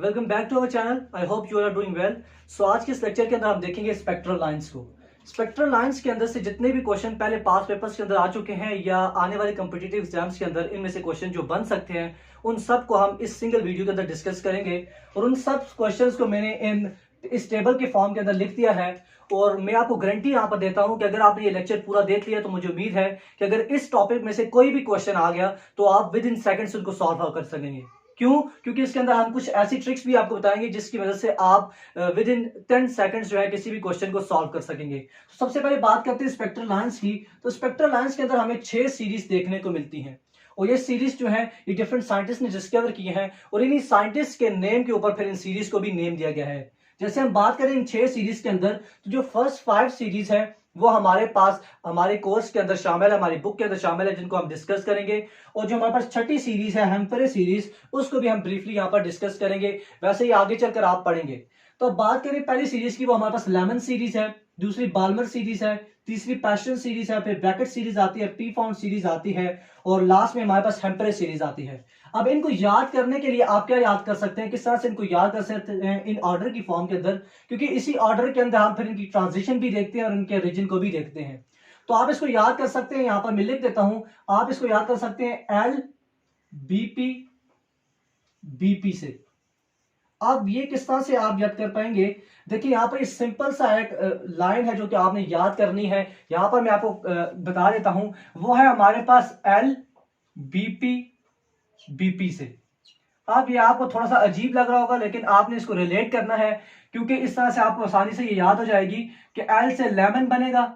Welcome back to our channel. I hope you are doing well. So आज के इस lecture के अंदर हम देखेंगे स्पेक्ट्रल लाइंस को। स्पेक्ट्रल लाइंस के अंदर से जितने भी क्वेश्चन पहले पास पेपर्स के अंदर आ चुके हैं या आने वाले कॉम्पिटिटिव एग्जाम्स के अंदर इनमें से क्वेश्चन जो बन सकते हैं उन सब को हम इस सिंगल वीडियो के अंदर डिस्कस करेंगे। और उन सब क्वेश्चंस को मैंने इस टेबल के फॉर्म के अंदर लिख दिया है और मैं आपको गारंटी यहाँ पर देता हूँ कि अगर आपने ये लेक्चर पूरा देख लिया तो मुझे उम्मीद है कि अगर इस टॉपिक में से कोई भी क्वेश्चन आ गया तो आप विद इन सेकंड्स उनको सॉल्व कर सकेंगे। क्यों? क्योंकि इसके अंदर हम कुछ ऐसी ट्रिक्स भी आपको बताएंगे जिसकी वजह से आप विद इन 10 सेकंड्स जो है किसी भी क्वेश्चन को सॉल्व कर सकेंगे। तो सबसे पहले बात करते हैं स्पेक्ट्रल लाइंस की। तो स्पेक्ट्रल लाइंस के अंदर हमें 6 सीरीज देखने को मिलती हैं और ये सीरीज जो है ये डिफरेंट साइंटिस्ट ने डिस्कवर किए हैं और इन्हीं साइंटिस्ट के नेम के ऊपर फिर इन सीरीज को भी नेम दिया गया है। जैसे हम बात करें इन 6 सीरीज के अंदर तो जो फर्स्ट 5 सीरीज है वो हमारे पास हमारे कोर्स के अंदर शामिल है, हमारी बुक के अंदर शामिल है, जिनको हम डिस्कस करेंगे। और जो हमारे पास छठी सीरीज है हेम्परे सीरीज, उसको भी हम ब्रीफली यहाँ पर डिस्कस करेंगे। वैसे ही आगे चलकर आप पढ़ेंगे। तो अब बात करें पहली सीरीज की, वो हमारे पास लेमन सीरीज है, दूसरी बाल्मर सीरीज है, तीसरी पैशन सीरीज है, फिर ब्रैकेट सीरीज आती है, पी फाउंड सीरीज आती है और लास्ट में हमारे पास हेम्परे सीरीज आती है। अब इनको याद करने के लिए आप क्या याद कर सकते हैं, किस तरह से इनको याद कर सकते हैं इन ऑर्डर की फॉर्म के अंदर, क्योंकि इसी ऑर्डर के अंदर हम फिर इनकी ट्रांजिशन भी देखते हैं और इनके रीजन को भी देखते हैं। तो आप इसको याद कर सकते हैं, यहां पर मैं लिख देता हूं, आप इसको याद कर सकते हैं एल बीपी बीपी से। अब ये किस तरह से आप याद कर पाएंगे, देखिए यहां पर सिंपल सा एक लाइन है जो कि आपने याद करनी है। यहां पर मैं आपको बता देता हूं, वो है हमारे पास एल बीपी बीपी से। अब ये आपको थोड़ा सा अजीब लग रहा होगा लेकिन आपने इसको रिलेट करना है, क्योंकि इस तरह से आपको आसानी से ये याद हो जाएगी कि एल से लेमन बनेगा,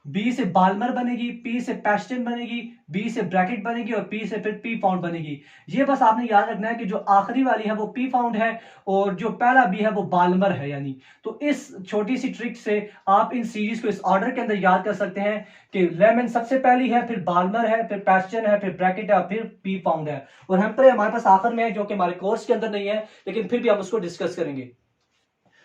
बी से बाल्मर बनेगी, पी से पैस्टन बनेगी, बी से ब्रैकेट बनेगी और पी से फिर पी फाउंड बनेगी। ये बस आपने याद रखना है कि जो आखिरी वाली है वो पी फाउंड है और जो पहला बी है वो बाल्मर है। यानी तो इस छोटी सी ट्रिक से आप इन सीरीज को इस ऑर्डर के अंदर याद कर सकते हैं कि लेमन सबसे पहली है, फिर बाल्मर है, फिर पैस्टन है, फिर ब्रैकेट है, फिर पी फाउंड है और हेम्परे हमारे पास आखिर में है जो कि हमारे कोर्स के अंदर नहीं है लेकिन फिर भी हम उसको डिस्कस करेंगे।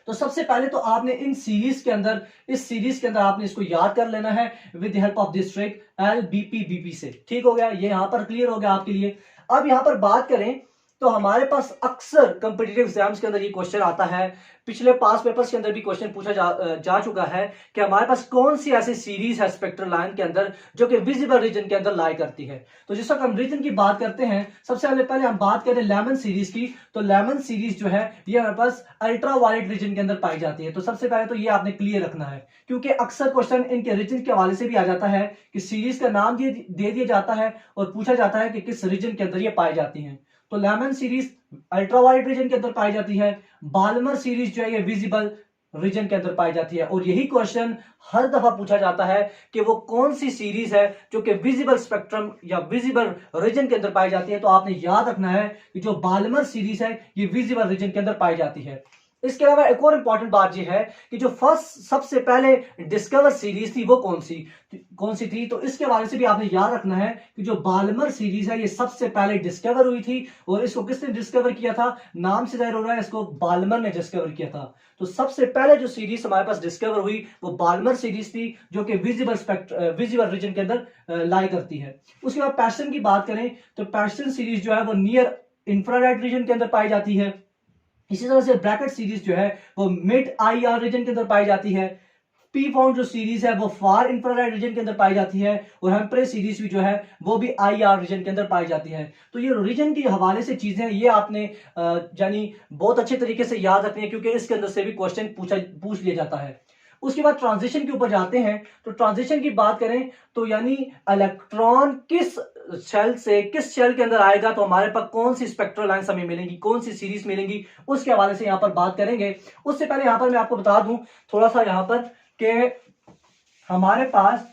तो सबसे पहले तो आपने इन सीरीज के अंदर, इस सीरीज के अंदर आपने इसको याद कर लेना है with the help of this trick L BP BP से। ठीक हो गया, ये यहां पर क्लियर हो गया आपके लिए। अब यहां पर बात करें तो हमारे पास अक्सर कॉम्पिटिटिव एग्जाम्स के अंदर ये क्वेश्चन आता है, पिछले पास पेपर्स के अंदर भी क्वेश्चन पूछा जा चुका है कि हमारे पास कौन सी ऐसी सीरीज है स्पेक्ट्रल लाइन के अंदर जो कि विजिबल रीजन के अंदर लाई करती है। तो जिस वक्त हम रीजन की बात करते हैं, सबसे पहले हम बात करें लेमन सीरीज की। तो लेमन सीरीज जो है ये हमारे पास अल्ट्रा वायलेट रीजन के अंदर पाई जाती है। तो सबसे पहले तो ये आपने क्लियर रखना है, क्योंकि अक्सर क्वेश्चन इनके रीजन के हवाले से भी आ जाता है कि सीरीज का नाम दे दिया जाता है और पूछा जाता है कि किस रीजन के अंदर ये पाई जाती है। तो लेमन सीरीज अल्ट्रावायलेट रीजन के अंदर पाई जाती है, बाल्मर सीरीज जो है ये विजिबल रीजन के अंदर पाई जाती है। और यही क्वेश्चन हर दफा पूछा जाता है कि वो कौन सी सीरीज है जो कि विजिबल स्पेक्ट्रम या विजिबल रीजन के अंदर पाई जाती है। तो आपने याद रखना है कि जो बाल्मर सीरीज है ये विजिबल रीजन के अंदर पाई जाती है। इसके अलावा एक और इंपॉर्टेंट बात यह है कि जो फर्स्ट सबसे पहले डिस्कवर सीरीज थी वो कौन सी थी। तो इसके बारे से भी आपने याद रखना है कि जो बाल्मर सीरीज है ये सबसे पहले डिस्कवर हुई थी और इसको किसने डिस्कवर किया था, नाम से जाहिर हो रहा है इसको बाल्मर ने डिस्कवर किया था। तो सबसे पहले जो सीरीज हमारे पास डिस्कवर हुई वो बाल्मर सीरीज थी जो कि विजिबल रीजन के अंदर लाई करती है। उसके बाद पैस्टन की बात करें तो पैस्टन सीरीज जो है वो नियर इंफ्रारेड रीजन के अंदर पाई जाती है। इसी तरह से ब्रैकेट सीरीज जो है वो मिड आईआर रीजन के अंदर पाई जाती है। पी फाउंड जो सीरीज है वो फार इंफ्रारेड रीजन के अंदर पाई जाती है और हेम्परे सीरीज भी जो है वो भी आईआर रीजन के अंदर पाई जाती है। तो ये रीजन के हवाले से चीजें ये आपने यानी बहुत अच्छे तरीके से याद रखनी है, क्योंकि इसके अंदर से भी क्वेश्चन पूछ लिया जाता है। उसके बाद ट्रांजिशन के ऊपर जाते हैं। तो ट्रांजिशन की बात करें तो यानी इलेक्ट्रॉन किस शेल के अंदर आएगा तो हमारे पास कौन सी स्पेक्ट्रल लाइंस हमें मिलेंगी, कौन सी सीरीज मिलेंगी, उसके हवाले से यहां पर बात करेंगे। उससे पहले यहां पर मैं आपको बता दूं थोड़ा सा यहां पर कि हमारे पास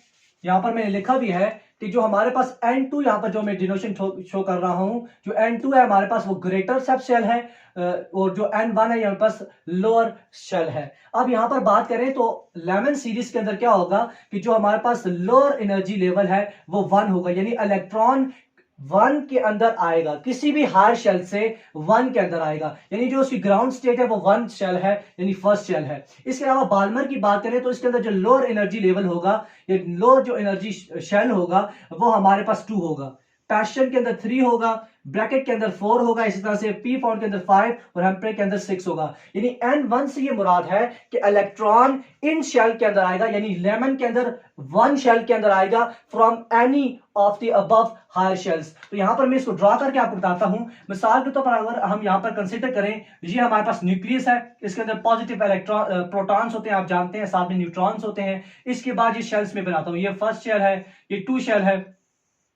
यहां पर मैंने लिखा भी है कि जो हमारे पास N2 यहां पर जो मैं डिनोशन शो कर रहा हूं, जो N2 है हमारे पास वो ग्रेटर सब शेल है और जो N1 है हमारे पास लोअर शेल है। अब यहां पर बात करें तो लेमन सीरीज के अंदर क्या होगा कि जो हमारे पास लोअर एनर्जी लेवल है वो 1 होगा, यानी इलेक्ट्रॉन 1 के अंदर आएगा, किसी भी हायर शेल से 1 के अंदर आएगा, यानी जो उसकी ग्राउंड स्टेट है वो 1 शेल है यानी फर्स्ट शेल है। इसके अलावा बाल्मर की बात करें तो इसके अंदर जो लोअर एनर्जी लेवल होगा या लोअर जो एनर्जी शेल होगा वो हमारे पास 2 होगा। पैशन के अंदर 3 होगा, ब्रैकेट के अंदर 4 होगा, इसी तरह से पी फाउंड के अंदर 5 और हेम्प्रे के अंदर 6 होगा। यानी N1 से ये मुराद है कि इलेक्ट्रॉन इन शेल के अंदर आएगा, यानी लेमन के अंदर 1 शेल के अंदर आएगा from any of the above higher shells. तो यहां पर मैं इसको ड्रॉ करके आपको बताता हूं। मिसाल के तौर पर अगर हम यहां पर कंसीडर करें, ये हमारे पास न्यूक्लियस है, इसके अंदर पॉजिटिव इलेक्ट्रॉन प्रोटॉन्स होते हैं, आप जानते हैं, साथ में न्यूट्रॉन्स होते हैं। इसके बाद ये शेल्स में बनाता हूं, ये फर्स्ट शेल है, ये 2 शेल है,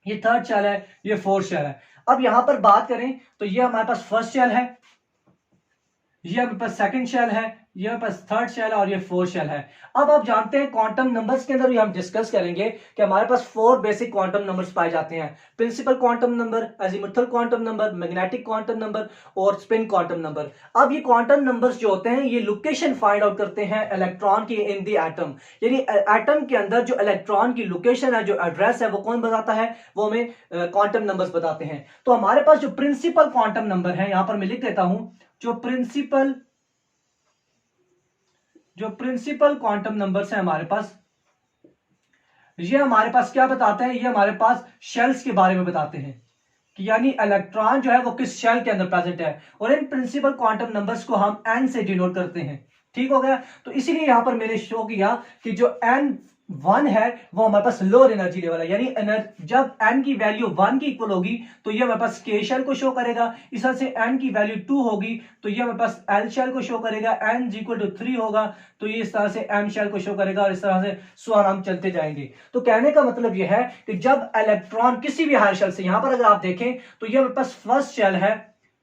ये 3rd शेल है, ये 4th शेल है। अब यहां पर बात करें तो ये हमारे पास फर्स्ट शेल है, ये हमारे पास सेकंड शेल है, ये हमारे पास 3rd शेल है और ये 4th शेल है। अब आप जानते हैं क्वांटम नंबर्स के अंदर भी हम डिस्कस करेंगे कि हमारे पास 4 बेसिक क्वांटम नंबर्स पाए जाते हैं। Principal quantum number, azimuthal quantum number, magnetic quantum number और स्पिन क्वांटम नंबर। अब ये क्वांटम नंबर्स जो होते हैं ये लोकेशन फाइंड आउट करते हैं इलेक्ट्रॉन की इन दी एटम, यानी एटम के अंदर जो इलेक्ट्रॉन की लोकेशन है, जो एड्रेस है, वो कौन बताता है? वो हमें क्वांटम नंबर्स बताते हैं। तो हमारे पास जो प्रिंसिपल क्वांटम नंबर है, यहां पर मैं लिख देता हूं, जो प्रिंसिपल क्वांटम नंबर्स हैं हमारे पास, ये हमारे पास क्या बताते हैं? ये हमारे पास शेल्स के बारे में बताते हैं कि यानी इलेक्ट्रॉन जो है वो किस शेल के अंदर प्रेजेंट है, और इन प्रिंसिपल क्वांटम नंबर्स को हम n से डिनोट करते हैं। ठीक हो गया? तो इसीलिए यहां पर मैंने शो किया कि जो N1 है वो हमारे पास लोअर एनर्जी लेवल है, यानी जब n की वैल्यू 1 की इक्वल होगी तो ये हमारे पास K शेल को शो करेगा। इस तरह से n की वैल्यू 2 होगी तो ये हमारे पास L शेल को शो करेगा, n इक्वल टू 3 होगा तो ये इस तरह से M शेल को शो करेगा, और इस तरह से स्वार हम चलते जाएंगे। तो कहने का मतलब ये है कि जब इलेक्ट्रॉन किसी भी हायर शेल से, यहां पर अगर आप देखें तो ये हमारे पास फर्स्ट शेल है,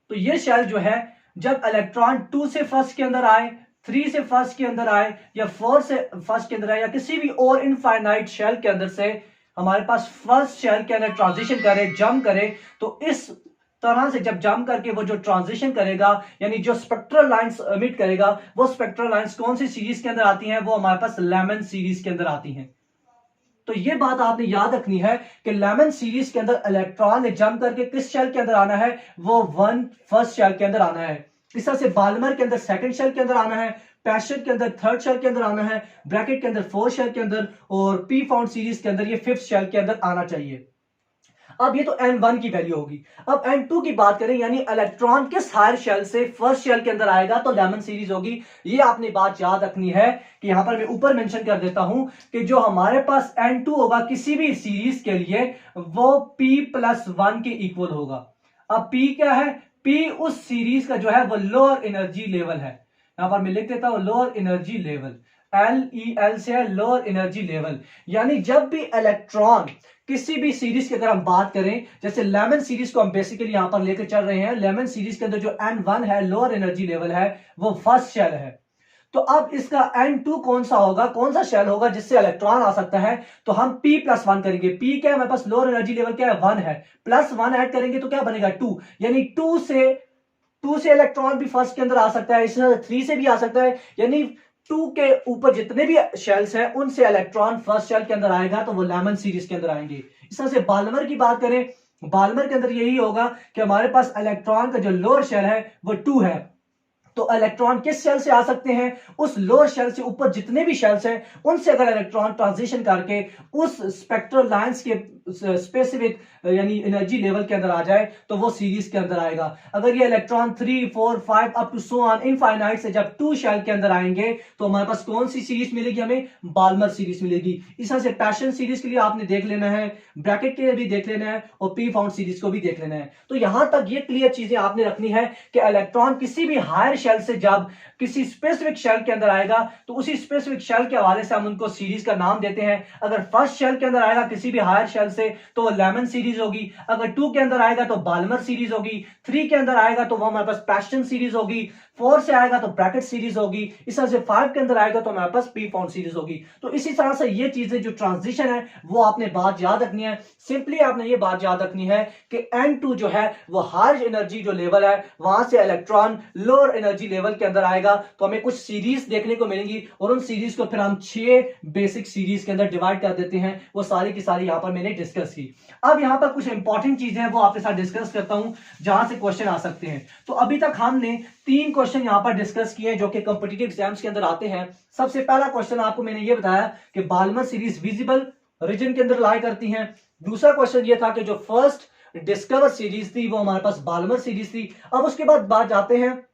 तो ये शेल जो है जब इलेक्ट्रॉन 2 से फर्स्ट के अंदर आए, 3 से फर्स्ट के अंदर आए, या 4 से फर्स्ट के अंदर आए, या किसी भी और इनफाइनाइट शेल के अंदर से हमारे पास फर्स्ट शेल के अंदर ट्रांजिशन करे, जंप करे, तो इस तरह से जब जंप करके वो जो ट्रांजिशन करेगा, यानी जो स्पेक्ट्रल लाइंस एमिट करेगा, वो स्पेक्ट्रल लाइंस कौन सी सीरीज के अंदर आती हैं? वो हमारे पास लेमन सीरीज के अंदर आती हैं। तो ये बात आपने याद रखनी है कि लेमन सीरीज के अंदर इलेक्ट्रॉन ने जंप करके किस शेल के अंदर आना है? वो फर्स्ट शेल के अंदर आना है। इस तरह से बाल्मर के अंदर सेकंड शेल के अंदर आना है, पैशन के अंदर 3rd शेल के अंदर आना है, ब्रैकेट के अंदर 4th शेल के अंदर, और पी फाउंड सीरीज के अंदर ये 5th शेल के अंदर आना चाहिए। अब ये तो N1 की वैल्यू होगी। अब N2 की बात करें, यानी इलेक्ट्रॉन किस हायर शेल से फर्स्ट शेल के अंदर आएगा, तो लेमन सीरीज होगी। ये आपने बात याद रखनी है कि यहां पर मैं ऊपर मेंशन कर देता हूं कि जो हमारे पास N2 होगा किसी भी सीरीज के लिए, वो P+1 के इक्वल होगा। अब P क्या है? P उस सीरीज का जो है वो लोअर एनर्जी लेवल है। यहां पर मैं लिख देता हूं लोअर एनर्जी लेवल, LEL से है लोअर एनर्जी लेवल। यानी जब भी इलेक्ट्रॉन किसी भी सीरीज की अगर हम बात करें, जैसे लेमन सीरीज को हम बेसिकली यहां पर लेकर चल रहे हैं, लेमन सीरीज के अंदर जो N1 है लोअर एनर्जी लेवल है, वो फर्स्ट शेल है। तो अब इसका N2 कौन सा होगा, कौन सा शेल होगा जिससे इलेक्ट्रॉन आ सकता है? तो हम P+1 करेंगे। P क्या है? हमारे पास लोअर एनर्जी लेवल क्या है? 1 है, +1 ऐड करेंगे तो क्या बनेगा? 2। यानी 2 से इलेक्ट्रॉन भी फर्स्ट के अंदर आ सकता है, इसी तरह 3 से भी आ सकता है। यानी 2 के ऊपर जितने भी शेल्स हैं उनसे इलेक्ट्रॉन फर्स्ट शेल के अंदर आएगा तो वो लेमन सीरीज के अंदर आएंगे। इस तरह से बाल्मर की बात करें, बाल्मर के अंदर यही होगा कि हमारे पास इलेक्ट्रॉन का जो लोअर शेल है वो 2 है, तो इलेक्ट्रॉन किस शेल से आ सकते हैं? उस लोअर शेल से ऊपर जितने भी शेल्स हैं उनसे अगर इलेक्ट्रॉन ट्रांजिशन करके उस स्पेक्ट्रल लाइंस के स्पेसिफिक यानी एनर्जी लेवल के अंदर आ जाए तो वो सीरीज के अंदर आएगा। अगर ये electron 3, 4, 5 up to so on infinite से जब 2 शेल के अंदर आएंगे तो हमारे पास कौन सी सीरीज मिलेगी? हमें बाल्मर सीरीज मिलेगी। इस तरह से पैशन सीरीज के लिए आपने देख लेना है, ब्रैकेट के लिए भी देख लेना है, और पी फाउंड सीरीज को भी देख लेना है। तो यहां तक ये क्लियर चीजें आपने रखनी है कि इलेक्ट्रॉन किसी भी हायर शेल से जब किसी स्पेसिफिक शेल के अंदर आएगा तो उसी स्पेसिफिक शेल के हवाले से हम उनको सीरीज का नाम देते हैं। अगर फर्स्ट शेल के अंदर आएगा किसी भी हायर शेल से तो वो लेमन सीरीज होगी, अगर 2 के अंदर आएगा तो बाल्मर सीरीज होगी, 3 के अंदर आएगा तो वो हमारे पास पैशन सीरीज होगी, 4 से आएगा तो ब्रैकेट सीरीज होगी, इस तरह से 5 के अंदर आएगा तो हमारे पास पी फाउंड सीरीज होगी। तो इसी तरह से ये चीजें जो ट्रांजिशन है वो आपने बात याद रखनी है। सिंपली आपने ये बात याद रखनी है कि N2 जो है वो हायर एनर्जी जो लेवल है वहां से इलेक्ट्रॉन लोअर एनर्जी लेवल के अंदर आएगा तो हमें कुछ सीरीज देखने को मिलेंगी, और उन सीरीज को फिर हम 6 बेसिक सीरीज के अंदर डिवाइड कर देते हैं। वो सारी की सारी यहां पर मैंने डिस्कस की। अब यहां पर कुछ इंपॉर्टेंट चीजें हैं वो आपके साथ डिस्कस करता हूं जहां से क्वेश्चन आ सकते हैं। तो अभी तक हमने 3 क्वेश्चन यहां पर डिस्कस किए जो कि कॉम्पिटिटिव एग्जाम्स के अंदर आते हैं। सबसे पहला क्वेश्चन आपको मैंने ये बताया कि बाल्मर सीरीज विजिबल रीजन के अंदर लाई करती हैं। दूसरा क्वेश्चन ये था कि जो फर्स्ट डिस्कवर सीरीज थी, वो हमारे पास बाल्मर सीरीज थी। अब उसके बाद बात जाते हैं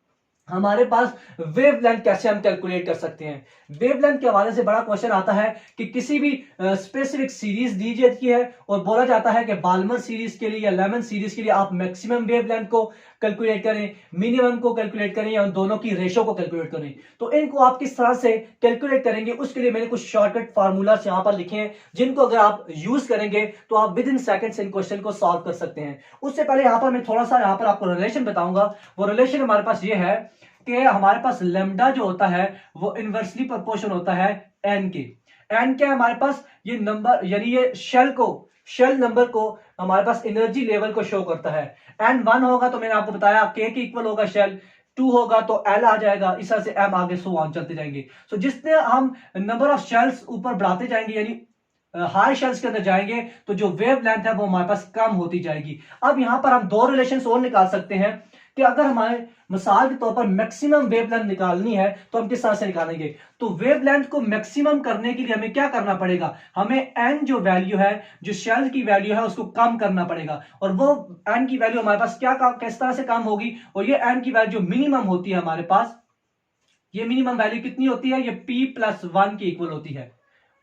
हमारे पास वेवलेंथ कैसे हम कैलकुलेट कर सकते हैं। वेवलेंथ के हवाले से बड़ा क्वेश्चन आता है कि किसी भी स्पेसिफिक सीरीज दी जाती है और बोला जाता है कि बाल्मर सीरीज के लिए या लेमन सीरीज के लिए आप मैक्सिमम वेवलेंथ को कैलकुलेट करें, मिनिमम को कैलकुलेट करें या उन दोनों की रेशो को कैलकुलेट करें। तो इनको आप किस तरह से कैलकुलेट करेंगे, उसके लिए मैंने कुछ शॉर्टकट फार्मूलास यहां पर लिखे हैं, जिनको अगर आप यूज करेंगे तो आप with in seconds in question को सॉल्व कर सकते हैं। उससे पहले यहां पर मैं थोड़ा सा यहां पर आपको रिलेशन बताऊंगा। वो रिलेशन हमारे पास ये है कि हमारे पास लेमडा जो होता है वो इनवर्सली प्रोपोर्शन होता है एन के। एन क्या है हमारे पास, ये नंबर यानी ये शेल नंबर को हमारे पास एनर्जी लेवल को शो करता है। एन 1 होगा तो मैंने आपको बताया के इक्वल होगा शेल, 2 होगा तो एल आ जाएगा, इस तरह से एम आगे सो ऑन चलते जाएंगे। सो जितने हम नंबर ऑफ शेल्स ऊपर बढ़ाते जाएंगे यानी हाई शेल्स के अंदर जाएंगे तो जो वेव लेंथ है वो हमारे पास कम होती जाएगी। अब यहां पर हम दो रिलेशन और निकाल सकते हैं कि अगर हमारे मिसाल के तौर पर मैक्सिमम वेवलेंथ निकालनी है तो हम किस तरह से निकालेंगे। तो वेवलेंथ को मैक्सिमम करने के लिए हमें क्या करना पड़ेगा, हमें एन जो वैल्यू है, जो शेल की वैल्यू है, उसको कम करना पड़ेगा। और वो एन की वैल्यू हमारे पास किस तरह से कम होगी, और ये एन की वैल्यू जो मिनिमम होती है हमारे पास, ये मिनिमम वैल्यू कितनी होती है, ये p+1 की इक्वल होती है।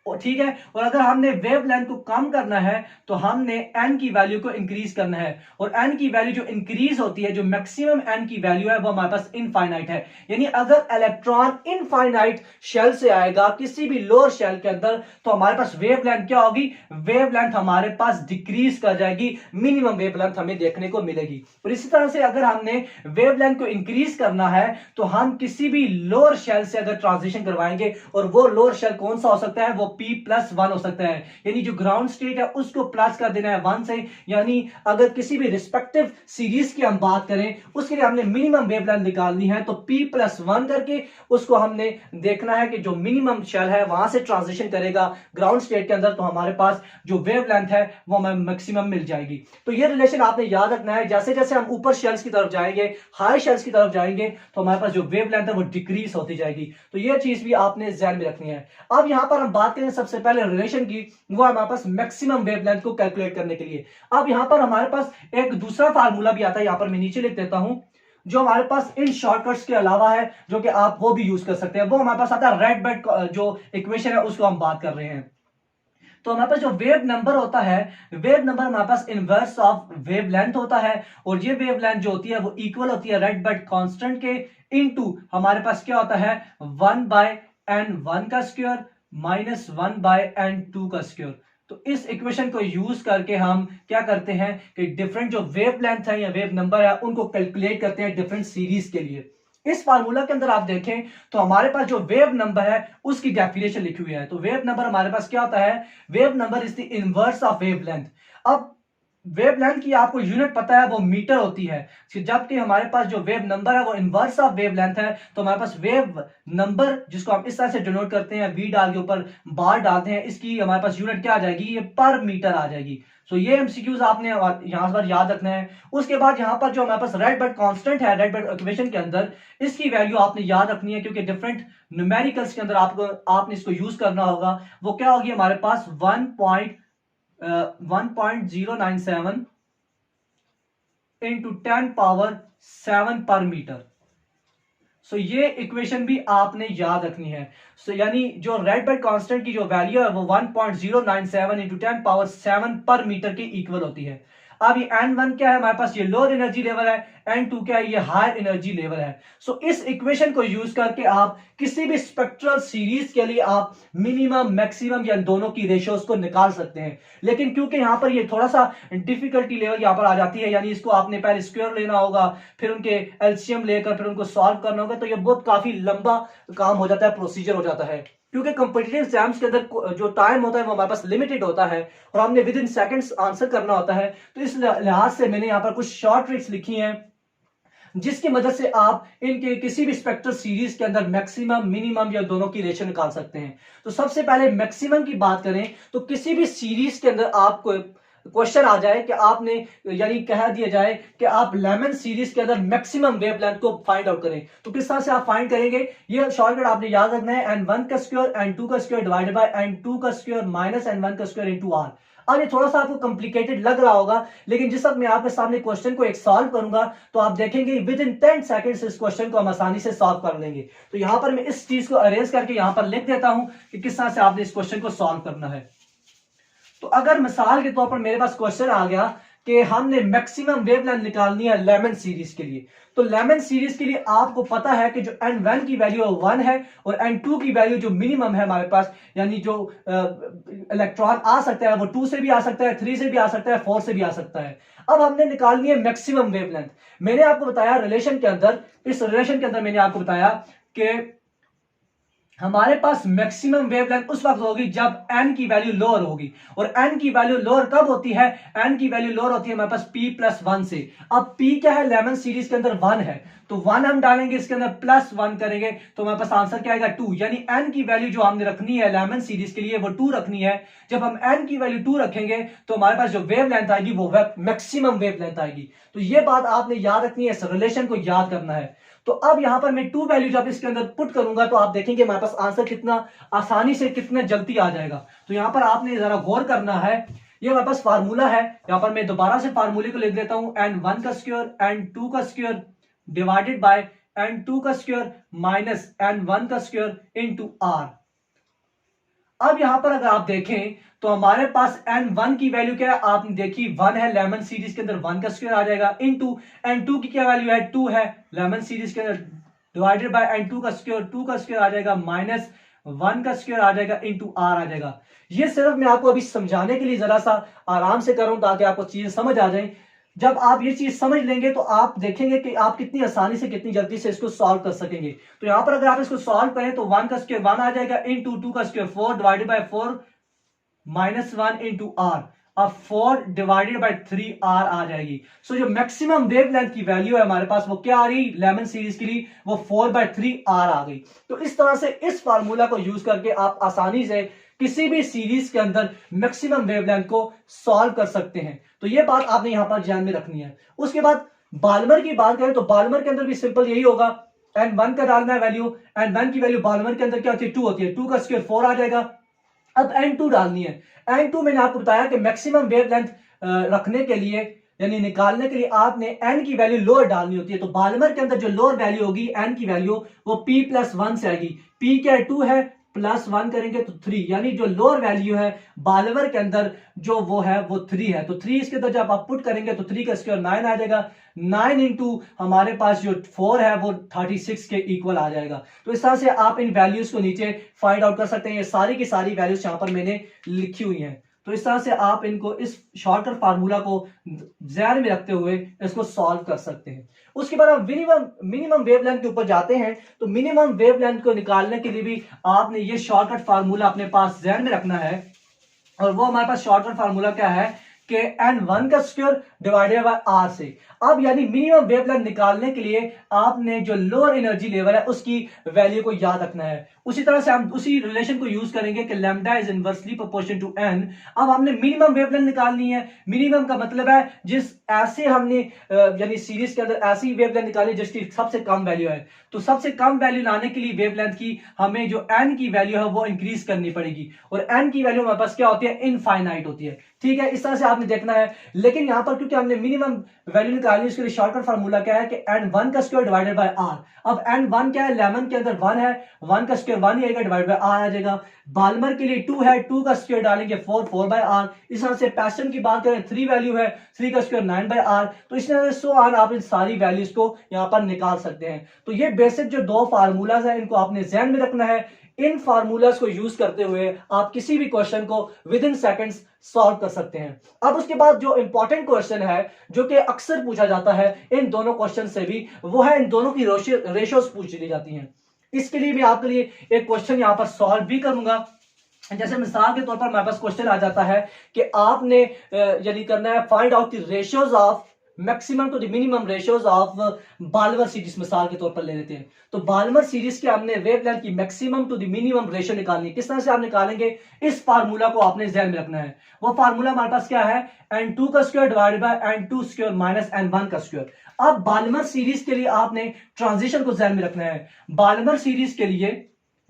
ठीक है। और अगर हमने वेवलेंथ को कम करना है तो हमने n की वैल्यू को इंक्रीज करना है, और n की वैल्यू जो इंक्रीज होती है, जो मैक्सिमम n की वैल्यू है वो हमारे पास इनफाइनाइट है। यानी अगर इलेक्ट्रॉन इनफाइनाइट शेल से आएगा किसी भी लोअर शेल के अंदर तो हमारे पास वेवलेंथ क्या होगी, वेवलेंथ हमारे पास डिक्रीज कर जाएगी, मिनिमम वेवलेंथ हमें देखने को मिलेगी। और इसी तरह से अगर हमने वेवलेंथ को इंक्रीज करना है तो हम किसी भी लोअर शेल से अगर ट्रांजिशन करवाएंगे, और वो लोअर शेल कौन सा हो सकता है, वो p+1 हो सकता है। यानी जो ग्राउंड स्टेट है उसको प्लस कर देना है 1 से। यानी अगर किसी भी रिस्पेक्टिव सीरीज की हम बात करें, उसके लिए हमने मिनिमम वेवलेंथ निकालनी है तो p+1 करके उसको हमने देखना है कि जो मिनिमम शेल है वहां से ट्रांजिशन करेगा ग्राउंड स्टेट के अंदर, तो हमारे पास जो वेवलेंथ है वो हमें मैक्सिमम मिल जाएगी। तो ये रिलेशन आपने याद रखना है। जैसे जैसे हम ऊपर शेल्स की तरफ जाएंगे, हाई शेल्स की तरफ जाएंगे, तो हमारे पास जो वेवलेंथ है वो डिक्रीज होती जाएगी। तो ये चीज भी आपने ध्यान में रखनी है। अब यहां पर हम बात करें सबसे पहले रिलेशन की, वो हमारे पास मैक्सिमम वेवलेंथ को कैलकुलेट करने के लिए। अब यहां पर हमारे पास एक दूसरा फार्मूला भी आता है, यहां पर मैं नीचे लिख देता हूं, जो हमारे पास इन शॉर्टकट्स के अलावा है, जो कि आप वो भी यूज कर सकते हैं। वो हमारे पास आता है रेड बेड जो इक्वेशन है उसको हम बात कर रहे हैं। तो हमारे पास जो वेव नंबर होता है, वेव नंबर हमारे पास इनवर्स ऑफ वेवलेंथ होता है, और ये वेवलेंथ जो होती है वो इक्वल होती है रेड बेड कांस्टेंट के इनटू हमारे पास क्या होता है 1/n1 का स्क्वायर माइनस 1/n2 का स्क्वायर। तो इस इक्वेशन को यूज करके हम क्या करते हैं कि डिफरेंट जो वेवलेंथ है या वेव नंबर है उनको कैलकुलेट करते हैं डिफरेंट सीरीज के लिए। इस फार्मूला के अंदर आप देखें तो हमारे पास जो वेव नंबर है उसकी डेफिनेशन लिखी हुई है। तो वेव नंबर हमारे पास क्या होता है, wave number is the inverse of wavelength. अब वेवलेंथ की आपको यूनिट पता है वो मीटर होती है, जबकि हमारे पास जो वेव नंबर है वो इनवर्स ऑफ वेवलेंथ है। तो हमारे पास वेव नंबर जिसको हम इस तरह से डिनोट करते हैं, वी डाल के ऊपर बार डालते हैं, इसकी हमारे पास यूनिट क्या आ जाएगी, ये पर मीटर आ जाएगी। सो ये एमसीक्यूज आपने यहां पर याद रखना है। उसके बाद यहां पर जो हमारे पास रेड बेड कांस्टेंट है रेड बेड इक्वेशन के अंदर, इसकी वैल्यू आपने याद रखनी है, क्योंकि डिफरेंट न्यूमेरिकल्स के अंदर आपने इसको यूज करना होगा। वो क्या होगी हमारे पास 1.097 इंटू 10⁻7 पर मीटर। सो ये इक्वेशन भी आपने याद रखनी है। सो यानी जो रेड बेड कांस्टेंट की जो वैल्यू है वो 1.097 इंटू 10⁻7 पर मीटर के इक्वल होती है। अब ये n1 क्या है हमारे पास, ये लोअर एनर्जी लेवल है, n2 क्या है, ये हायर एनर्जी लेवल है। सो इस इक्वेशन को यूज करके आप किसी भी स्पेक्ट्रल सीरीज के लिए आप मिनिमम मैक्सिमम या दोनों की रेशियोज को निकाल सकते हैं। लेकिन क्योंकि यहां पर ये थोड़ा सा डिफिकल्टी लेवल यहां पर आ जाती है, यानी इसको आपने पहले स्क्वायर लेना होगा, फिर उनके एलसीएम लेकर फिर उनको सॉल्व करना होगा, तो ये बहुत काफी लंबा काम हो जाता है, प्रोसीजर हो जाता है। क्योंकि कॉम्पिटिटिव एग्जाम्स के अंदर जो टाइम होता है वो हमारे पास लिमिटेड होता है और हमने विद इन सेकंड्स आंसर करना होता है। तो इस लिहाज से मैंने यहाँ पर कुछ शॉर्ट ट्रिक्स लिखी हैं जिसकी मदद से आप इनके किसी भी स्पेक्ट्रल सीरीज के अंदर मैक्सिमम मिनिमम या दोनों की रेशियो निकाल सकते हैं। तो सबसे पहले मैक्सिमम की बात करें तो किसी भी सीरीज के अंदर आपको क्वेश्चन आ जाए कि आपने यानी कह दिया जाए कि आप लेमन सीरीज के अंदर मैक्सिमम वेवलेंथ को फाइंड आउट करें, तो किस तरह से आप फाइंड करेंगे, ये शॉर्टकट आपने याद रखना है n1 का स्क्वायर n2 का स्क्वायर डिवाइडेड बाय n2 का स्क्वायर माइनस n1 का स्क्वायर इनटू r। अब ये थोड़ा सा आपको कॉम्प्लिकेटेड लग रहा होगा, लेकिन जिस वक्त मैं आपके सामने क्वेश्चन को एक सॉल्व करूंगा तो आप देखेंगे विद इन 10 सेकंड्स इस क्वेश्चन को हम आसानी से सॉल्व कर लेंगे। तो यहां पर मैं इस चीज को अरेंज करके यहां पर लिख देता हूं कि किस तरह से आपने इस क्वेश्चन को सॉल्व करना है। तो अगर मिसाल के तौर पर मेरे पास क्वेश्चन आ गया कि हमने मैक्सिमम वेवलेंथ निकालनी है लेमन सीरीज के लिए, तो लेमन सीरीज के लिए आपको पता है कि जो n1 की वैल्यू 1 है और n2 की वैल्यू जो मिनिमम है हमारे पास, यानी जो इलेक्ट्रॉन आ सकता है वो 2 से भी आ सकता है, 3 से भी आ सकता है, 4 से भी आ सकता है। अब हमने निकालनी है मैक्सिमम वेवलेंथ। मैंने आपको बताया रिलेशन के अंदर, इस रिलेशन के अंदर मैंने आपको बताया कि हमारे पास मैक्सिमम वेवलेंथ उस वक्त होगी जब n की वैल्यू लोअर होगी, और n की वैल्यू लोअर कब होती है? n की वैल्यू लोअर होती है हमारे पास p+1 से। अब p क्या है? लेमन सीरीज के अंदर 1 है, तो 1 हम डालेंगे इसके अंदर +1 करेंगे तो हमारे पास आंसर क्या आएगा? 2। यानी n की वैल्यू जो हमने रखनी है लेमन सीरीज के लिए वो 2 रखनी है। जब हम n की वैल्यू 2 रखेंगे तो हमारे पास जो वेवलेंथ आएगी वो मैक्सिमम वेवलेंथ आएगी। तो ये बात आपने याद रखनी है, इस रिलेशन को याद करना है। तो अब यहां पर मैं 2 वैल्यू जब इसके अंदर पुट करूंगा तो आप देखेंगे हमारे पास आंसर कितना आसानी से, कितने जल्दी आ जाएगा। तो यहां पर आपने जरा गौर करना है, ये हमारे पास फार्मूला है। यहां पर मैं दोबारा से फार्मूले को लिख देता हूं, n1 का स्क्वायर n2 का स्क्वायर डिवाइडेड बाय n2 का स्क्वायर माइनस n1 का स्क्वायर इनटू r। अब यहां पर अगर आप देखें तो हमारे पास n1 की वैल्यू क्या है? आपने देखी 1 है, लेमन सीरीज के अंदर 1 का स्क्वायर आ जाएगा, इनटू n2 की क्या वैल्यू है? 2 है, लेमन सीरीज के अंदर डिवाइडेड बाय n2 का स्क्वायर, 2 का स्क्वायर आ जाएगा माइनस 1 का स्क्वायर आ जाएगा इनटू r आ जाएगा। ये सिर्फ मैं आपको अभी समझाने के लिए जरा सा आराम से कर रहा हूं ताकि आपको चीजें समझ आ जाए। जब आप ये चीज समझ लेंगे तो आप देखेंगे कि आप कितनी आसानी से, कितनी जल्दी से इसको सॉल्व कर सकेंगे। तो यहां पर अगर आप इसको सॉल्व करें तो 1 का स्क्वायर 1 आ जाएगा, इनटू 2 का square 4 divided by 4 minus 1 into R. अब 4 डिवाइडेड बाय 3 आर आ जाएगी। सो जो मैक्सिमम वेवलेंथ की वैल्यू है हमारे पास वो क्या आ रही? लेमन सीरीज के लिए वो 4/3 आर आ गई। तो इस तरह से इस फार्मूला को यूज करके आप आसानी से किसी भी सीरीज के अंदर मैक्सिमम वेवलेंथ को सॉल्व कर सकते हैं। तो ये बात आपने यहां पर ध्यान में रखनी है। उसके बाद बाल्मर की बात करें तो बाल्मर के अंदर भी सिंपल यही होगा, n1 का डालना है वैल्यू, n1 की वैल्यू बाल्मर के अंदर क्या होती है? 2 होती है, 2 का स्क्वायर 4 आ जाएगा। अब n2 डालनी है। n2 मैंने आपको बताया कि मैक्सिमम वेवलेंथ रखने के लिए, यानी निकालने के लिए आपने n की वैल्यू लोअर डालनी होती है। तो बाल्मर के अंदर जो लोअर वैल्यू होगी n की वैल्यू वो p+1 से आएगी। p क्या है? 2 है, +1 करेंगे तो 3, यानी जो लोअर वैल्यू है बाल्मर के अंदर जो वो है वो 3 है। तो 3 इसके अंदर जब आप पुट करेंगे तो 3 का स्क्वायर 9 आ जाएगा, 9 इंटू हमारे पास जो 4 है वो 36 के इक्वल आ जाएगा। तो इस तरह से आप इन वैल्यूज को नीचे फाइंड आउट कर सकते हैं। ये सारी की सारी वैल्यूज यहां पर मैंने लिखी हुई हैं। तो इस तरह से आप इनको, इस शॉर्टकट फार्मूला को ध्यान में रखते हुए इसको सॉल्व कर सकते हैं। उसके बाद हम मिनिमम वेवलेंथ के ऊपर जाते हैं। तो मिनिमम वेवलेंथ को निकालने के लिए भी आपने ये शॉर्टकट फार्मूला अपने पास ध्यान में रखना है, और वो हमारे पास शॉर्टकट फार्मूला क्या है कि n1 का स्क्वायर डिवाइडेड बाय r से। अब यानी मिनिमम वेवलेंथ निकालने के लिए आपने जो लोअर एनर्जी लेवल है उसकी वैल्यू को याद रखना है। उसी तरह से हम उसी रिलेशन को यूज करेंगे कि lambda is inversely proportion to n। अब हमने मिनिमम वेवलेंथ निकालनी है। मिनिमम का मतलब है जिस ऐसे हमने यानी सीरीज के अंदर ऐसी वेवलेंथ निकाली जिसकी सबसे कम वैल्यू है। तो सबसे कम वैल्यू लाने के लिए वेवलेंथ की हमें जो n की वैल्यू है वो इंक्रीज करनी पड़ेगी, और n की वैल्यू हमारे पास क्या होती है? इनफाइनाइट होती है। ठीक है, इस तरह से आपने देखना है। लेकिन यहां पर क्योंकि हमने मिनिमम वैल्यू निकालनी है, उसके लिए शॉर्टकट फार्मूला क्या है कि n1 का स्क्वायर डिवाइडेड बाय r। अब n1 क्या है? लेमन के अंदर 1 है, 1 का स्क्वायर 1 ही आएगा, डिवाइड बाय r आ जाएगा। बाल्मर के लिए 2 है, 2 का स्क्वायर डालेंगे 4/r। इस तरह से पैशन की बात करें 3 वैल्यू है, 3 का स्क्वायर 9/r। तो इस तरह से आप इन सारी वैल्यूज को यहां पर निकाल सकते हैं। तो ये बेसिक जो 2 फार्मूलाज है इनको आपने ध्यान में रखना है। इन फार्मूलाज को यूज करते हुए आप किसी भी क्वेश्चन को विद इन सेकेंड्स सॉल्व कर सकते हैं। अब उसके बाद जो इंपॉर्टेंट क्वेश्चन है जो कि अक्सर पूछा जाता है इन दोनों क्वेश्चन से भी, वो है इन दोनों की रेशियोज पूछ ली जाती हैं। इसके लिए मैं आपके लिए एक क्वेश्चन यहां पर सॉल्व भी करूंगा। जैसे मिसाल के तौर पर हमारे पास क्वेश्चन आ जाता है कि आपने यानी करना है find out the ratios of maximum to the minimum ratios of Balmer series. मिसाल के तौर पर ले लेते हैं तो बाल्मर सीरीज के हमने वेवलेंथ की maximum to the minimum ratio निकालनी है। किस तरह से आप निकालेंगे? इस फार्मूला को आपने ध्यान में रखना है। वो फार्मूला हमारे पास क्या है? n2 का square divided by n2 square minus n1 का स्क्वायर। अब बाल्मर सीरीज के लिए आपने ट्रांजिशन को ध्यान में रखना है। बाल्मर सीरीज के लिए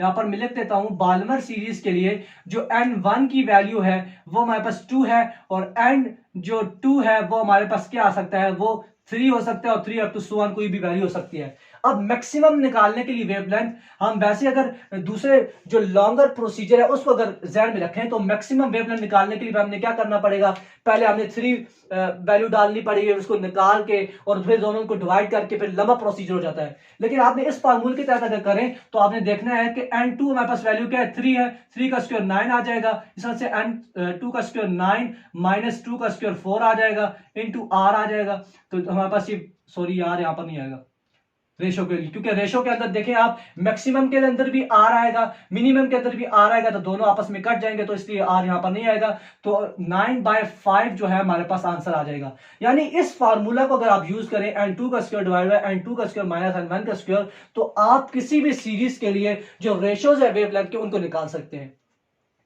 यहाँ पर मैं लिख देता हूं बाल्मर सीरीज के लिए जो n1 की वैल्यू है वो हमारे पास 2 है, और n जो 2 है वो हमारे पास क्या आ सकता है, वो 3 हो सकता है, और 3 अप टू सो ऑन कोई भी वैल्यू हो सकती है। अब मैक्सिमम निकालने के लिए वेवलेंथ हम वैसे अगर दूसरे जो लॉन्गर प्रोसीजर है उसको अगर ध्यान में रखें तो मैक्सिमम वेवलेंथ निकालने के लिए हमने क्या करना पड़ेगा, पहले हमने 3 वैल्यू डालनी पड़ेगी, उसको निकाल के और फिर दोनों को डिवाइड करके फिर लंबा प्रोसीजर हो जाता है। लेकिन आपने इस फार्मूले के तहत अगर करें तो आपने देखना है कि n2 हमारे पास वैल्यू क्या है, 3 है, 3 का स्क्वायर 9 आ जाएगा, इस तरह से n2 का स्क्वायर 9 माइनस 2 का स्क्वायर 4 आ जाएगा, इंटू r आ जाएगा। तो हमारे पास ये सॉरी यार यहाँ पर नहीं आएगा रेशो के लिए, क्योंकि रेशो के अंदर देखें आप मैक्सिमम के अंदर भी आर आएगा, मिनिमम के अंदर भी आर आएगा, तो दोनों आपस में कट जाएंगे, तो इसलिए आर यहां पर नहीं आएगा। तो 9/5 जो है हमारे पास आंसर आ जाएगा। यानी इस फार्मूला को अगर आप यूज करें n2 का स्क्वायर डिवाइड बाय n2 का स्क्वायर माइनस n1 का स्क्वायर, तो आप किसी भी सीरीज के लिए जो रेशोज है वेवलेंथ के उनको निकाल सकते हैं।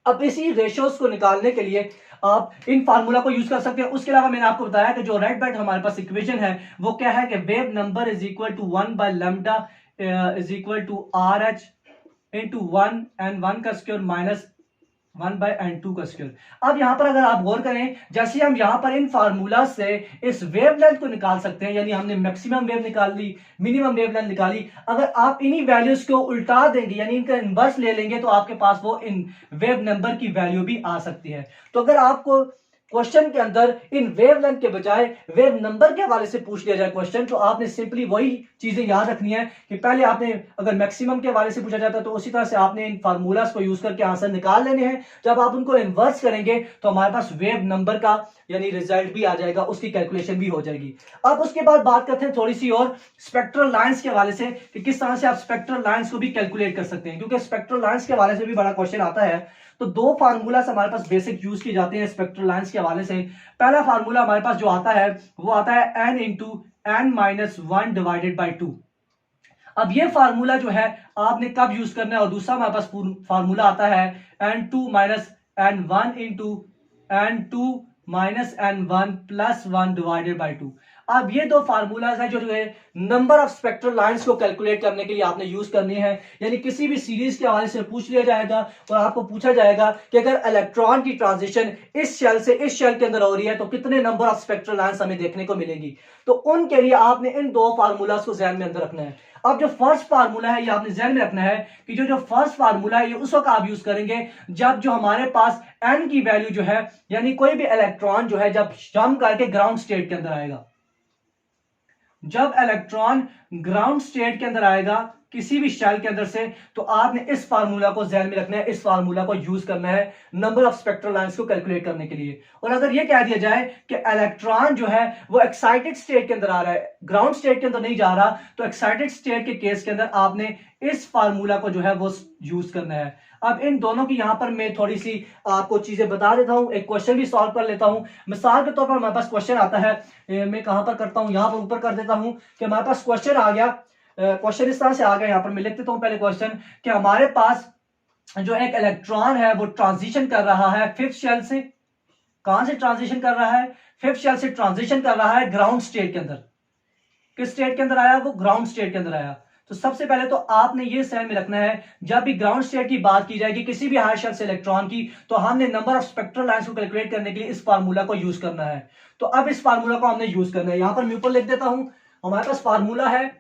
अब इसी रेशियोज को निकालने के लिए आप इन फार्मूला को यूज कर सकते हैं। उसके अलावा मैंने आपको बताया कि जो रेड बैट हमारे पास इक्वेशन है वो क्या है कि wave number is equal to 1/λ is equal to RH into 1 n1 का स्क्वायर माइनस 1/n2 का स्क्वायर। अब यहां पर अगर आप गौर करें, जैसे हम यहां पर इन फार्मूला से इस वेवलेंथ को निकाल सकते हैं, यानी हमने मैक्सिमम वेव निकाल ली, मिनिमम वेवलेंथ निकाली, अगर आप इन्हीं वैल्यूज को उल्टा देंगे यानी इनका इनवर्स ले लेंगे तो आपके पास वो इन वेव नंबर की वैल्यू भी आ सकती है। तो अगर आपको क्वेश्चन के अंदर इन वेवलेंथ के बजाय वेव नंबर के हवाले से पूछ लिया जाए क्वेश्चन, तो आपने सिंपली वही चीजें याद रखनी है कि पहले आपने अगर मैक्सिमम के हवाले से पूछा जाता है तो उसी तरह से आपने इन फार्मूलाज को यूज करके आंसर निकाल लेने हैं। जब आप उनको इन्वर्स करेंगे तो हमारे पास वेव नंबर का यानी रिजल्ट भी आ जाएगा, उसकी कैलकुलेशन भी हो जाएगी। अब उसके बाद बात करते हैं थोड़ी सी और स्पेक्ट्रल लाइंस के हवाले से कि किस तरह से आप स्पेक्ट्रल लाइंस को भी कैलकुलेट कर सकते हैं, क्योंकि स्पेक्ट्रल लाइंस के हवाले से भी बड़ा क्वेश्चन आता है। तो दो फार्मूलास हमारे पास बेसिक यूज किए जाते हैं स्पेक्ट्रल लाइंस के हवाले से। पहला फार्मूला हमारे पास जो आता है वो आता है n into n-1 divided by 2। अब ये फार्मूला जो है आपने कब यूज करना है, और दूसरा हमारे पास फार्मूला आता है n2 minus n1 into n2 minus n1 plus 1 divided by 2। अब ये दो फार्मूलाज है जो है नंबर ऑफ स्पेक्ट्रल लाइंस को कैलकुलेट करने के लिए आपने यूज करनी है। यानी किसी भी सीरीज के हवाले से पूछ लिया जाएगा और आपको पूछा जाएगा कि अगर इलेक्ट्रॉन की ट्रांजिशन इस शेल से इस शेल के अंदर हो रही है तो कितने नंबर ऑफ स्पेक्ट्रल लाइंस हमें देखने को मिलेगी, तो उनके लिए आपने इन दो फार्मूलाज को ध्यान में अंदर रखना है। अब जो फर्स्ट फार्मूला है ये आपने ध्यान में रखना है कि जो फर्स्ट फार्मूला है ये उस वक्त आप यूज करेंगे जब जो हमारे पास n की वैल्यू जो है यानी कोई भी इलेक्ट्रॉन जो है जब जंप करके ग्राउंड स्टेट के अंदर आएगा, जब इलेक्ट्रॉन ग्राउंड स्टेट के अंदर आएगा किसी भी शेल के अंदर से, तो आपने इस फार्मूला को ध्यान में रखना है, इस फार्मूला को यूज करना है नंबर ऑफ स्पेक्ट्रल लाइंस को कैलकुलेट करने के लिए। और अगर ये कह दिया जाए कि इलेक्ट्रॉन जो है वो एक्साइटेड स्टेट के अंदर आ रहा है, ग्राउंड स्टेट के अंदर नहीं जा रहा, तो एक्साइटेड स्टेट के केस के अंदर आपने इस फार्मूला को जो है वो यूज करना है। अब इन दोनों की यहां पर मैं थोड़ी सी आपको चीजें बता देता हूं, एक क्वेश्चन भी सॉल्व कर लेता हूं। मिसाल के तौर पर हमारे पास क्वेश्चन आता है, मैं कहां पर करता हूं, यहां पर ऊपर कर देता हूं कि हमारे पास क्वेश्चन आ गया। क्वेश्चन इस तरह से आ गया, यहां पर मैं लिख देता हूं पहले क्वेश्चन कि हमारे पास जो एक इलेक्ट्रॉन है वो ट्रांजिशन कर रहा है फिफ्थ शेल से, कहां से ट्रांजिशन कर रहा है, फिफ्थ शेल से ट्रांजिशन कर रहा है ग्राउंड स्टेट के अंदर। किस स्टेट के अंदर आया, वो ग्राउंड स्टेट के अंदर आया। तो सबसे पहले तो आपने ये ध्यान में रखना है जब भी ग्राउंड स्टेट की बात की जाएगी किसी भी हायर शेल से इलेक्ट्रॉन की, तो हमने नंबर ऑफ स्पेक्ट्रल लाइंस को कैलकुलेट करने के लिए इस फार्मूला को यूज करना है। तो अब इस फार्मूला को हमने यूज करना है, यहां पर मैं ऊपर लिख देता हूं। हमारे पास फार्मूला है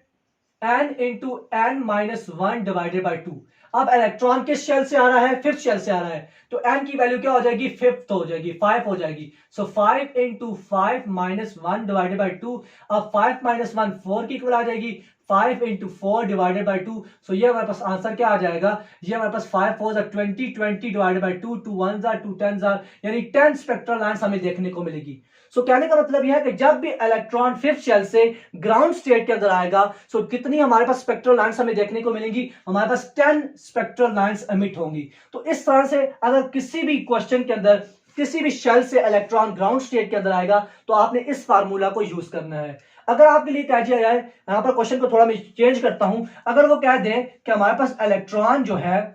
n into n-1 divided by 2। अब इलेक्ट्रॉन किस शेल से आ रहा है, फिफ्थ शेल से आ रहा है, तो n की वैल्यू क्या हो जाएगी, फिफ्थ हो जाएगी, 5 हो जाएगी। सो 5 इंटू 5 माइनस 1 डिवाइडेड बाई 2। अब 5 माइनस 1 4 की इक्वल आ जाएगी, 5 इंटू 4 डिवाइडेड बाई 2। सो ये हमारे पास आंसर क्या आ जाएगा, ये हमारे पास 5 4 20 20 डिवाइडेड बाई 2, 2 1 2 10 यानी 10 स्पेक्ट्रल लाइंस हमें देखने को मिलेगी। सो कहने का मतलब यह है कि जब भी इलेक्ट्रॉन फिफ्थ शेल से ग्राउंड स्टेट के अंदर आएगा, सो कितनी हमारे पास स्पेक्ट्रल लाइंस हमें देखने को मिलेंगी, हमारे पास 10 स्पेक्ट्रल लाइंस एमिट होंगी। तो इस तरह से अगर किसी भी क्वेश्चन के अंदर किसी भी शेल से इलेक्ट्रॉन ग्राउंड स्टेट के अंदर आएगा तो आपने इस फार्मूला को यूज करना है। अगर आपके लिए कह दिया जाए, यहां पर क्वेश्चन को थोड़ा मैं चेंज करता हूं, अगर वो कह दें कि हमारे पास इलेक्ट्रॉन जो है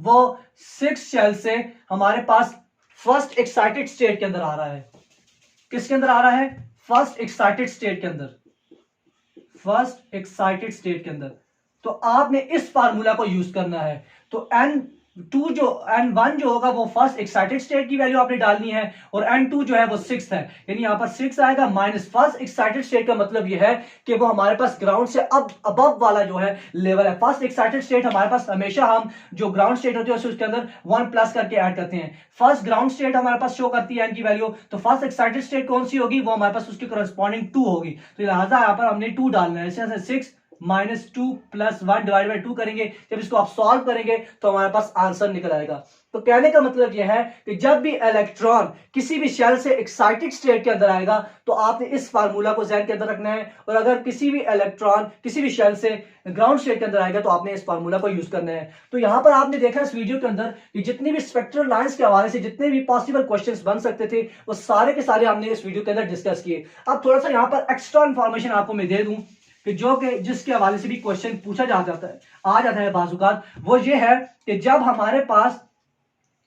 वो सिक्स शेल से हमारे पास फर्स्ट एक्साइटेड स्टेट के अंदर आ रहा है, किसके अंदर आ रहा है, फर्स्ट एक्साइटेड स्टेट के अंदर, फर्स्ट एक्साइटेड स्टेट के अंदर, तो आपने इस फार्मूला को यूज करना है। तो N1 जो होगा वो फर्स्ट एक्साइटेड स्टेट की वैल्यू आपने डालनी है, और N2 जो है वो 6 है, यानी यहां पर 6 आएगा माइनस फर्स्ट एक्साइटेड स्टेट का मतलब ये है कि वो हमारे पास ग्राउंड से अब अबव वाला जो है लेवल है। फर्स्ट एक्साइटेड स्टेट हमारे पास हमेशा हम जो ग्राउंड स्टेट होती है उसके अंदर 1 प्लस करके ऐड करते हैं। फर्स्ट ग्राउंड स्टेट हमारे पास शो करती है N की वैल्यू, तो फर्स्ट एक्साइटेड स्टेट कौन सी होगी, वो हमारे पास उसकी करस्पॉन्डिंग 2 होगी, तो लिहाजा यहाँ पर हमने 2 डालना है। इसे 6 माइनस 2 प्लस 1 डिवाइड बाई 2 करेंगे, जब इसको आप सॉल्व करेंगे तो हमारे पास आंसर निकल आएगा। तो कहने का मतलब यह है कि जब भी इलेक्ट्रॉन किसी भी शेल से एक्साइटेड स्टेट के अंदर आएगा तो आपने इस फार्मूला को ज़हन के अंदर रखना है, और अगर किसी भी इलेक्ट्रॉन किसी भी शेल से ग्राउंड स्टेट के अंदर आएगा तो आपने इस फार्मूला को यूज करना है। तो यहां पर आपने देखा इस वीडियो के अंदर कि जितनी भी स्पेक्ट्रल लाइंस के हवाले से जितने भी पॉसिबल क्वेश्चंस बन सकते थे वो सारे के सारे हमने इस वीडियो के अंदर डिस्कस किए। अब थोड़ा सा यहां पर एक्स्ट्रा इंफॉर्मेशन आपको मैं दे दूं कि जो कि जिसके हवाले से भी क्वेश्चन पूछा आ जाता है बाजुकात, वो ये है कि जब हमारे पास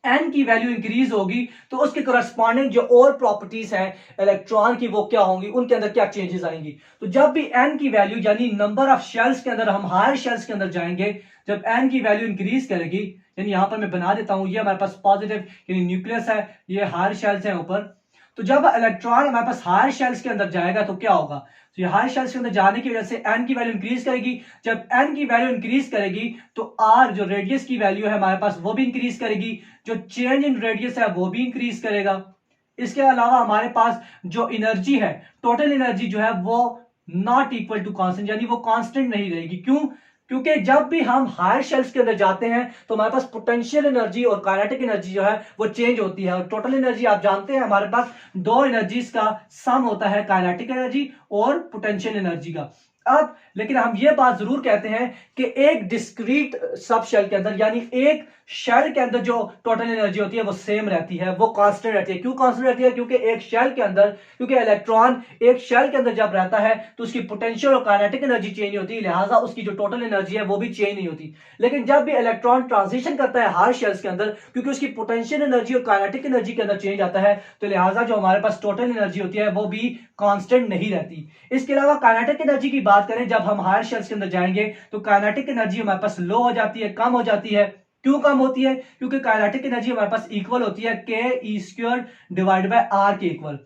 n की वैल्यू इंक्रीज होगी तो उसके करस्पॉन्डिंग जो और प्रॉपर्टीज हैं इलेक्ट्रॉन की वो क्या होंगी, उनके अंदर क्या चेंजेस आएंगी। तो जब भी n की वैल्यू यानी नंबर ऑफ शेल्स के अंदर हम हायर शेल्स के अंदर जाएंगे, जब n की वैल्यू इंक्रीज करेगी, यानी यहां पर मैं बना देता हूं, ये हमारे पास पॉजिटिव यानी न्यूक्लियस है, ये हायर शेल्स है ऊपर, तो जब इलेक्ट्रॉन हमारे पास हायर शेल्स के अंदर जाएगा तो क्या होगा, तो ये हायर शेल्स के अंदर जाने की वजह से n की वैल्यू इंक्रीज करेगी। जब n की वैल्यू इंक्रीज करेगी तो r जो रेडियस की वैल्यू है हमारे पास वो भी इंक्रीज करेगी, जो चेंज इन रेडियस है वो भी इंक्रीज करेगा। इसके अलावा हमारे पास जो एनर्जी है, टोटल एनर्जी जो है वो नॉट इक्वल टू कांस्टेंट, यानी वो कांस्टेंट नहीं रहेगी। क्यों? क्योंकि जब भी हम हायर शेल्स के अंदर जाते हैं तो हमारे पास पोटेंशियल एनर्जी और काइनेटिक एनर्जी जो है वो चेंज होती है, और टोटल एनर्जी आप जानते हैं हमारे पास दो एनर्जीज का सम होता है, काइनेटिक एनर्जी और पोटेंशियल एनर्जी का। अब लेकिन हम ये बात जरूर कहते हैं कि एक डिस्क्रीट सब शेल के अंदर यानी एक शेल के अंदर जो टोटल एनर्जी होती है वो सेम रहती है, वो कांस्टेंट रहती है। क्यों कांस्टेंट रहती है? क्योंकि एक शेल के अंदर, क्योंकि इलेक्ट्रॉन एक शेल के अंदर जब रहता है तो उसकी पोटेंशियल और काइनेटिक एनर्जी चेंज होती है, लिहाजा उसकी जो टोटल एनर्जी है वो भी चेंज नहीं होती। लेकिन जब भी इलेक्ट्रॉन ट्रांजिशन करता है हायर शेल्स के अंदर, क्योंकि उसकी पोटेंशियल एनर्जी और काइनेटिक एनर्जी के अंदर चेंज आता है, तो लिहाजा जो हमारे पास टोटल एनर्जी होती है वो भी कांस्टेंट नहीं रहती। इसके अलावा काइनेटिक एनर्जी की बात करें, जब हम हायर शेल्स के अंदर जाएंगे तो काइनेटिक एनर्जी हमारे पास लो हो जाती है, कम हो जाती है। क्यों कम होती है? क्योंकि काइनेटिक एनर्जी हमारे पास इक्वल होती है ke² डिवाइड बाय r के इक्वल।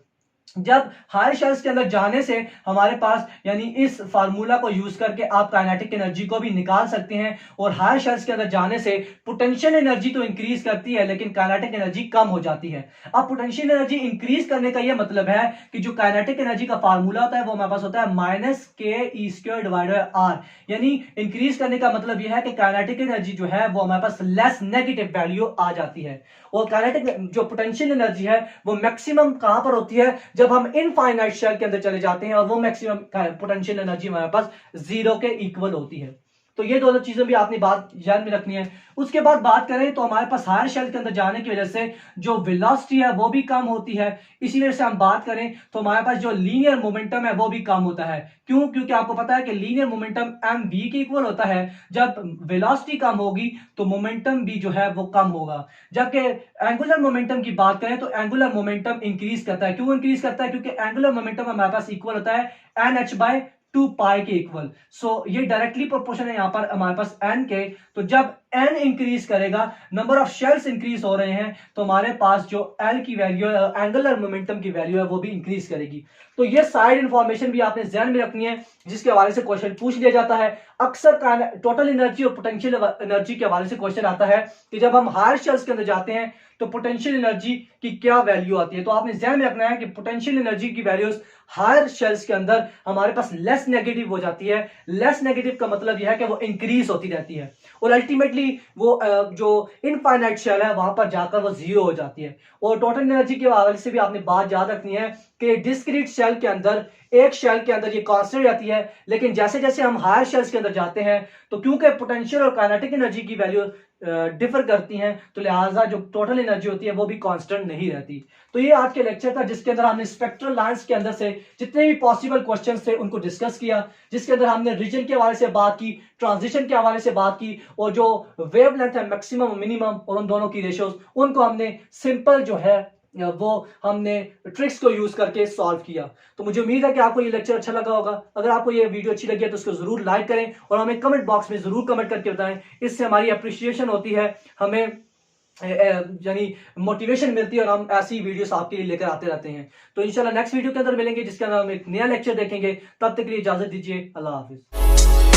जब हायर शेल्स के अंदर जाने से हमारे पास यानी इस फार्मूला को यूज करके आप काइनेटिक एनर्जी को भी निकाल सकते हैं, और हायर शेल्स के अंदर जाने से पोटेंशियल एनर्जी तो इंक्रीज करती है लेकिन काइनेटिक एनर्जी कम हो जाती है। अब पोटेंशियल एनर्जी इंक्रीज करने का यह मतलब है कि जो काइनेटिक एनर्जी का फार्मूला होता है वो हमारे पास होता है -ke² डिवाइड बाय r, यानी इंक्रीज करने का मतलब यह है कि काइनेटिक एनर्जी जो है वो हमारे पास लेस नेगेटिव वैल्यू आ जाती है, और काइनेटिक जो पोटेंशियल एनर्जी है वो मैक्सिमम कहां पर होती है, जब हम इनफाइनाइट शेल के अंदर चले जाते हैं, और वो मैक्सिमम पोटेंशियल एनर्जी हमारे पास 0 के इक्वल होती है। तो ये दोनों चीजें भी आपने बात ध्यान में रखनी है। उसके बाद बात करें तो हमारे पास हायर शेल के अंदर जाने की वजह से जो वेलोसिटी है वो भी कम होती है। इसी वजह से हम बात करें तो हमारे पास जो लीनियर मोमेंटम है वो भी कम होता है। क्यों? क्योंकि आपको पता है कि लीनियर मोमेंटम mv के इक्वल होता है। जब वेलोसिटी कम होगी तो मोमेंटम भी जो है वो कम होगा। जबकि एंगुलर मोमेंटम की बात करें तो एंगुलर मोमेंटम इंक्रीज करता है। क्यों इंक्रीज करता है? क्योंकि एंगुलर मोमेंटम हमारे पास इक्वल होता है nh/2 पाई के इक्वल। सो ये डायरेक्टली प्रोपोर्शन है यहाँ पर हमारे पास n के। तो जब n इंक्रीज करेगा, नंबर ऑफ शेल्स इंक्रीज हो रहे हैं, तो हमारे पास जो l की वैल्यू है, एंगुलर मोमेंटम की वैल्यू है, वो भी इंक्रीज करेगी। तो ये साइड इंफॉर्मेशन भी आपने ध्यान में रखनी है जिसके हवाले से क्वेश्चन पूछ लिया जाता है। अक्सर टोटल एनर्जी और पोटेंशियल एनर्जी के हवाले से क्वेश्चन आता है कि जब हम हायर शेल्स के अंदर जाते हैं तो पोटेंशियल एनर्जी की क्या वैल्यू आती है। तो आपने ध्यान में रखना है कि पोटेंशियल एनर्जी की वैल्यूज हायर शेल्स के अंदर हमारे पास लेस नेगेटिव हो जाती है। लेस नेगेटिव का मतलब यह है कि वो इंक्रीज होती रहती है, और अल्टीमेटली वो जो इनफाइनाइट शेल है वहां पर जाकर वो 0 हो जाती है। और टोटल एनर्जी के हवाले से भी आपने बात याद रखनी है कि डिस्क्रीट शेल के अंदर, एक शेल के अंदर ये कांस्टेंट रहती है, लेकिन जैसे जैसे हम हायर शेल्स के अंदर जाते हैं तो क्योंकि पोटेंशियल और काइनेटिक एनर्जी की वैल्यू डिफर करती हैं, तो लिहाजा जो टोटल एनर्जी होती है वो भी कांस्टेंट नहीं रहती। तो ये आज के लेक्चर था जिसके अंदर हमने स्पेक्ट्रल लाइंस के अंदर से जितने भी पॉसिबल क्वेश्चंस थे उनको डिस्कस किया, जिसके अंदर हमने रीजन के हवाले से बात की, ट्रांजिशन के हवाले से बात की, और जो वेवलेंथ है मैक्सिमम मिनिमम और उन दोनों की रेशियोज उनको हमने सिंपल जो है वो हमने ट्रिक्स को यूज करके सॉल्व किया। तो मुझे उम्मीद है कि आपको ये लेक्चर अच्छा लगा होगा। अगर आपको ये वीडियो अच्छी लगी है तो उसको जरूर लाइक करें और हमें कमेंट बॉक्स में जरूर कमेंट करके बताएं। इससे हमारी अप्रिशिएशन होती है, हमें यानी मोटिवेशन मिलती है और हम ऐसी वीडियोस आपके लिए लेकर आते रहते हैं। तो इंशाल्लाह नेक्स्ट वीडियो के अंदर मिलेंगे जिसके अंदर हम एक नया लेक्चर देखेंगे। तब तक के लिए इजाजत दीजिए। अल्लाह हाफिज।